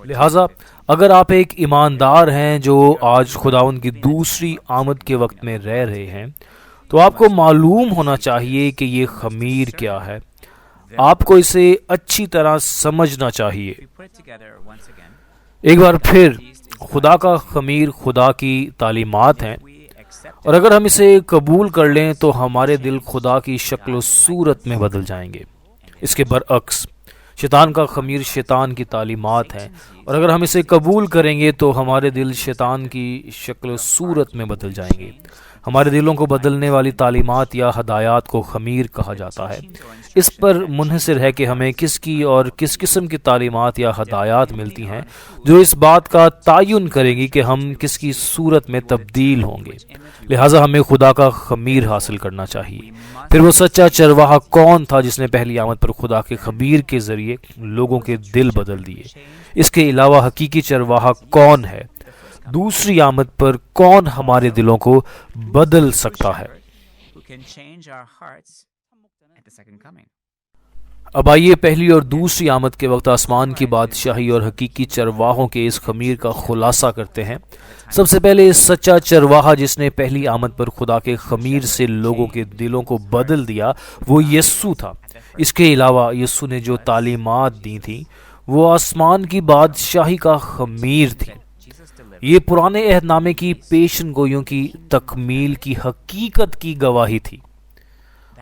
لہٰذا اگر آپ ایک ایماندار ہیں جو آج خداوند کی دوسری آمد کے وقت میں رہ رہے ہیں، تو آپ کو معلوم ہونا چاہیے کہ یہ خمیر کیا ہے۔ آپ کو اسے اچھی طرح سمجھنا چاہیے۔ ایک بار پھر خدا کا خمیر خدا کی تعلیمات ہیں، اور اگر ہم اسے قبول کر لیں تو ہمارے دل خدا کی شکل و صورت میں بدل جائیں گے۔ اس کے برعکس شیطان کا خمیر شیطان کی تعلیمات ہیں، اور اگر ہم اسے قبول کریں گے تو ہمارے دل شیطان کی شکل و صورت میں بدل جائیں گے۔ ہمارے دلوں کو بدلنے والی تعلیمات یا ہدایات کو خمیر کہا جاتا ہے۔ اس پر منحصر ہے کہ ہمیں کس کی اور کس قسم کی تعلیمات یا ہدایات ملتی ہیں جو اس بات کا تعین کریں گی کہ ہم کس کی صورت میں تبدیل ہوں گے۔ لہٰذا ہمیں خدا کا خمیر حاصل کرنا چاہیے۔ پھر وہ سچا چرواہا کون تھا جس نے پہلی آمد پر خدا کے خمیر کے ذریعے لوگوں کے دل بدل دیے؟ اس کے علاوہ حقیقی چرواہا کون ہے؟ دوسری آمد پر کون ہمارے دلوں کو بدل سکتا ہے؟ اب آئیے پہلی اور دوسری آمد کے وقت آسمان کی بادشاہی اور حقیقی چرواہوں کے اس خمیر کا خلاصہ کرتے ہیں۔ سب سے پہلے سچا چرواہا جس نے پہلی آمد پر خدا کے خمیر سے لوگوں کے دلوں کو بدل دیا وہ یسوع تھا۔ اس کے علاوہ یسوع نے جو تعلیمات دی تھیں وہ آسمان کی بادشاہی کا خمیر تھی۔ یہ پرانے عہد نامے کی پیشن گوئیوں کی تکمیل کی حقیقت کی گواہی تھی،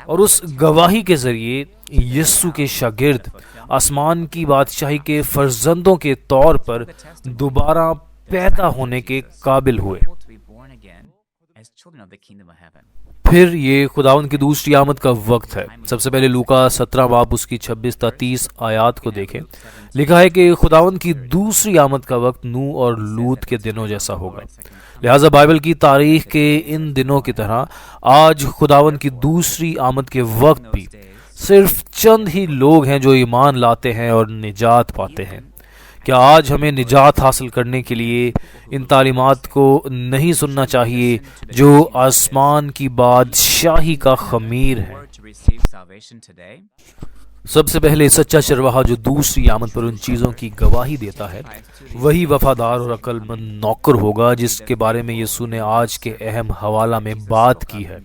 اور اس گواہی کے ذریعے یسوع کے شاگرد آسمان کی بادشاہی کے فرزندوں کے طور پر دوبارہ پیدا ہونے کے قابل ہوئے۔ پھر یہ خداوند کی دوسری آمد کا وقت ہے۔ سب سے پہلے لوکا 17 باب اس کی 26 تا 30 آیات کو دیکھیں۔ لکھا ہے کہ خداوند کی دوسری آمد کا وقت نوح اور لوط کے دنوں جیسا ہوگا۔ لہٰذا بائبل کی تاریخ کے ان دنوں کی طرح آج خداوند کی دوسری آمد کے وقت بھی صرف چند ہی لوگ ہیں جو ایمان لاتے ہیں اور نجات پاتے ہیں۔ کیا آج ہمیں نجات حاصل کرنے کے لیے ان تعلیمات کو نہیں سننا چاہیے جو آسمان کی بادشاہی کا خمیر ہے؟ سب سے پہلے سچا چرواہا جو دوسری آمد پر ان چیزوں کی گواہی دیتا ہے وہی وفادار اور عقل مند نوکر ہوگا جس کے بارے میں یسوع نے آج کے اہم حوالہ میں بات کی ہے۔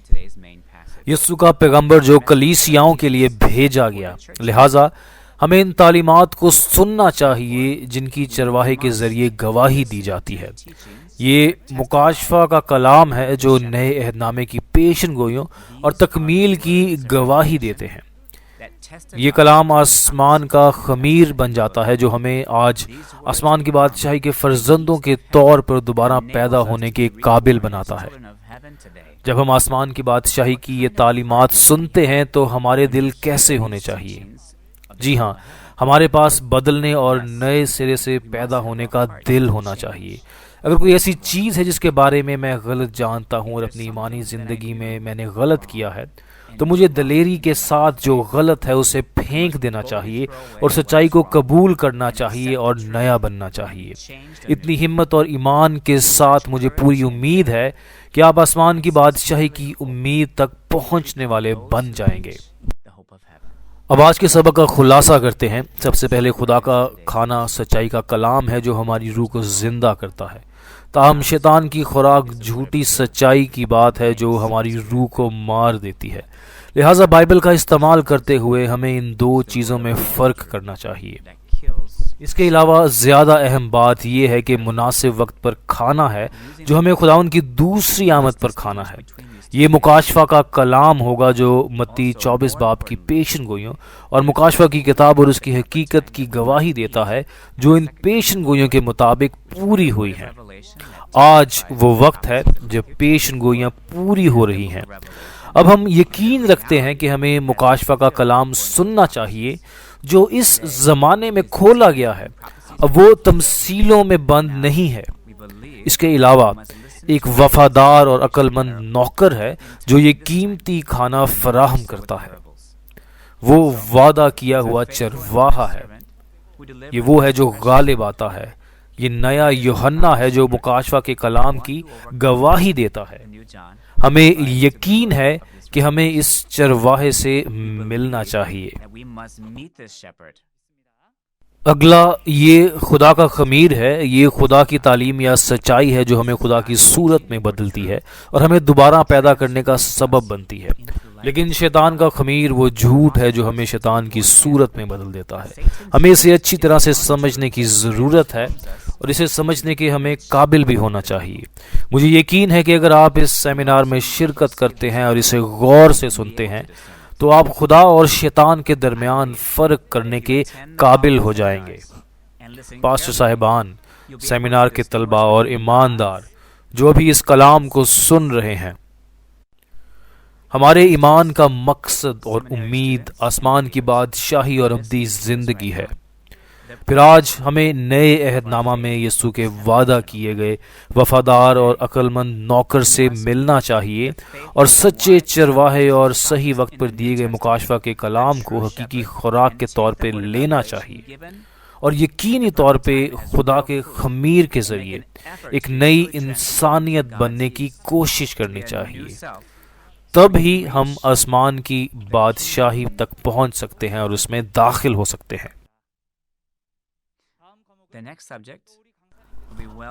یسوع کا پیغمبر جو کلیسیاؤں کے لیے بھیجا گیا۔ لہٰذا ہمیں ان تعلیمات کو سننا چاہیے جن کی چرواہے کے ذریعے گواہی دی جاتی ہے۔ یہ مکاشفہ کا کلام ہے جو نئے عہد نامے کی پیشن گوئیوں اور تکمیل کی گواہی دیتے ہیں۔ یہ کلام آسمان کا خمیر بن جاتا ہے جو ہمیں آج آسمان کی بادشاہی کے فرزندوں کے طور پر دوبارہ پیدا ہونے کے قابل بناتا ہے۔ جب ہم آسمان کی بادشاہی کی یہ تعلیمات سنتے ہیں تو ہمارے دل کیسے ہونے چاہیے؟ جی ہاں، ہمارے پاس بدلنے اور نئے سرے سے پیدا ہونے کا دل ہونا چاہیے۔ اگر کوئی ایسی چیز ہے جس کے بارے میں میں غلط جانتا ہوں اور اپنی ایمانی زندگی میں نے غلط کیا ہے تو مجھے دلیری کے ساتھ جو غلط ہے اسے پھینک دینا چاہیے اور سچائی کو قبول کرنا چاہیے اور نیا بننا چاہیے۔ اتنی ہمت اور ایمان کے ساتھ مجھے پوری امید ہے کہ آپ آسمان کی بادشاہی کی امید تک پہنچنے والے بن جائیں گے۔ اب آج کے سبق کا خلاصہ کرتے ہیں۔ سب سے پہلے خدا کا کھانا سچائی کا کلام ہے جو ہماری روح کو زندہ کرتا ہے، تاہم شیطان کی خوراک جھوٹی سچائی کی بات ہے جو ہماری روح کو مار دیتی ہے۔ لہٰذا بائبل کا استعمال کرتے ہوئے ہمیں ان دو چیزوں میں فرق کرنا چاہیے۔ اس کے علاوہ زیادہ اہم بات یہ ہے کہ مناسب وقت پر کھانا ہے جو ہمیں خداوند کی دوسری آمد پر کھانا ہے۔ یہ مکاشفہ کا کلام ہوگا جو متی 24 باب کی پیشن گوئیوں اور مکاشفہ کی کتاب اور اس کی حقیقت کی گواہی دیتا ہے جو ان پیشن گوئیوں کے مطابق پوری ہوئی ہیں۔ آج وہ وقت ہے جب پیشن گوئیاں پوری ہو رہی ہیں۔ اب ہم یقین رکھتے ہیں کہ ہمیں مکاشفہ کا کلام سننا چاہیے جو اس زمانے میں کھولا گیا ہے، اب وہ تمثیلوں میں بند نہیں ہے۔ اس کے علاوہ ایک وفادار اور عقل مند نوکر ہے جو یہ قیمتی کھانا فراہم کرتا ہے۔ وہ وعدہ کیا ہوا چرواہا ہے۔ یہ وہ ہے جو غالب آتا ہے۔ یہ نیا یوحنا ہے جو مکاشفہ کے کلام کی گواہی دیتا ہے۔ ہمیں یقین ہے کہ ہمیں اس چرواہے سے ملنا چاہیے۔ اگلا یہ خدا کا خمیر ہے۔ یہ خدا کی تعلیم یا سچائی ہے جو ہمیں خدا کی صورت میں بدلتی ہے اور ہمیں دوبارہ پیدا کرنے کا سبب بنتی ہے۔ لیکن شیطان کا خمیر وہ جھوٹ ہے جو ہمیں شیطان کی صورت میں بدل دیتا ہے۔ ہمیں اسے اچھی طرح سے سمجھنے کی ضرورت ہے اور اسے سمجھنے کے ہمیں قابل بھی ہونا چاہیے۔ مجھے یقین ہے کہ اگر آپ اس سیمینار میں شرکت کرتے ہیں اور اسے غور سے سنتے ہیں تو آپ خدا اور شیطان کے درمیان فرق کرنے کے قابل ہو جائیں گے۔ پاسٹر صاحبان، سیمینار کے طلباء اور ایماندار جو ابھی اس کلام کو سن رہے ہیں، ہمارے ایمان کا مقصد اور امید آسمان کی بادشاہی اور ابدی زندگی ہے۔ پھر آج ہمیں نئے عہد نامہ میں یسوع کے وعدہ کیے گئے وفادار اور عقل مند نوکر سے ملنا چاہیے اور سچے چرواہے اور صحیح وقت پر دیے گئے مکاشفہ کے کلام کو حقیقی خوراک کے طور پہ لینا چاہیے، اور یقینی طور پہ خدا کے خمیر کے ذریعے ایک نئی انسانیت بننے کی کوشش کرنی چاہیے۔ تب ہی ہم آسمان کی بادشاہی تک پہنچ سکتے ہیں اور اس میں داخل ہو سکتے ہیں۔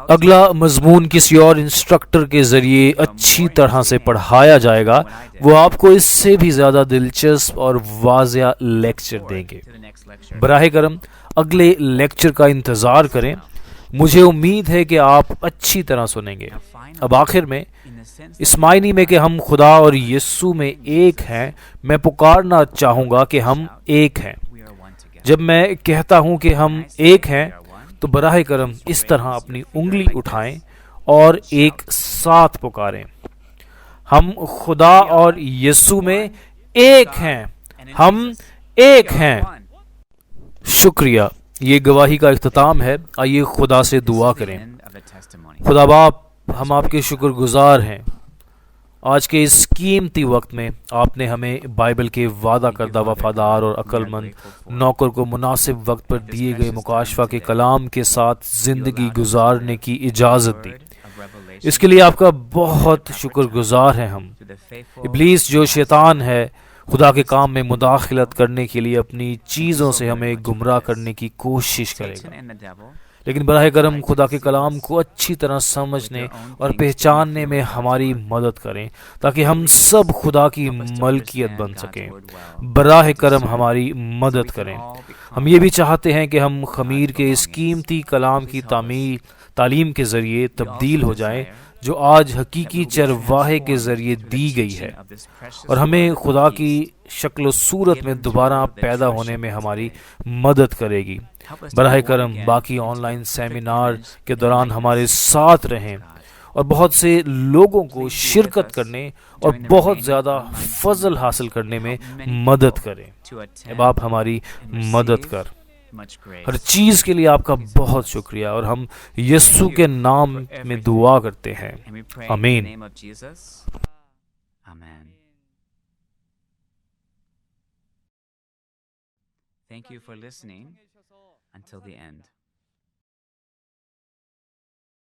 اگلا مضمون کسی اور انسٹرکٹر کے ذریعے اچھی طرح سے پڑھایا جائے گا، وہ آپ کو اس سے بھی زیادہ دلچسپ اور واضح لیکچر دیں گے۔ براہ کرم اگلے لیکچر کا انتظار کریں، مجھے امید ہے کہ آپ اچھی طرح سنیں گے۔ اب آخر میں اس معنی میں کہ ہم خدا اور یسوع میں ایک ہیں، میں پکارنا چاہوں گا کہ ہم ایک ہیں۔ جب میں کہتا ہوں کہ ہم ایک ہیں تو براہ کرم اس طرح اپنی انگلی اٹھائیں اور ایک ساتھ پکاریں، ہم خدا اور یسوع میں ایک ہیں، ہم ایک ہیں۔ شکریہ، یہ گواہی کا اختتام ہے۔ آئیے خدا سے دعا کریں۔ خدا باپ، ہم آپ کے شکر گزار ہیں، آج کے اس قیمتی وقت میں آپ نے ہمیں بائبل کے وعدہ کردہ وفادار اور عقل مند نوکر کو مناسب وقت پر دیے گئے مکاشفہ کے کلام کے ساتھ زندگی گزارنے کی اجازت دی۔ اس کے لیے آپ کا بہت شکر گزار ہیں ہم۔ ابلیس جو شیطان ہے، خدا کے کام میں مداخلت کرنے کے لیے اپنی چیزوں سے ہمیں گمراہ کرنے کی کوشش کرے گا، لیکن براہ کرم خدا کے کلام کو اچھی طرح سمجھنے اور پہچاننے میں ہماری مدد کریں تاکہ ہم سب خدا کی ملکیت بن سکیں۔ براہ کرم ہماری مدد کریں۔ ہم یہ بھی چاہتے ہیں کہ ہم خمیر کے اس قیمتی کلام کی تعلیم کے ذریعے تبدیل ہو جائیں جو آج حقیقی چرواہے کے ذریعے دی گئی ہے، اور ہمیں خدا کی شکل و صورت میں دوبارہ پیدا ہونے میں ہماری مدد کرے گی۔ براہ کرم باقی آن لائن سیمینار کے دوران ہمارے ساتھ رہیں اور بہت سے لوگوں کو شرکت کرنے اور بہت زیادہ فضل حاصل کرنے میں مدد کریں۔ اے باپ، ہماری مدد کر۔ ہر چیز کے لیے آپ کا بہت شکریہ، اور ہم یسوع کے نام میں دعا کرتے ہیں، آمین۔ Thank you for listening until the end.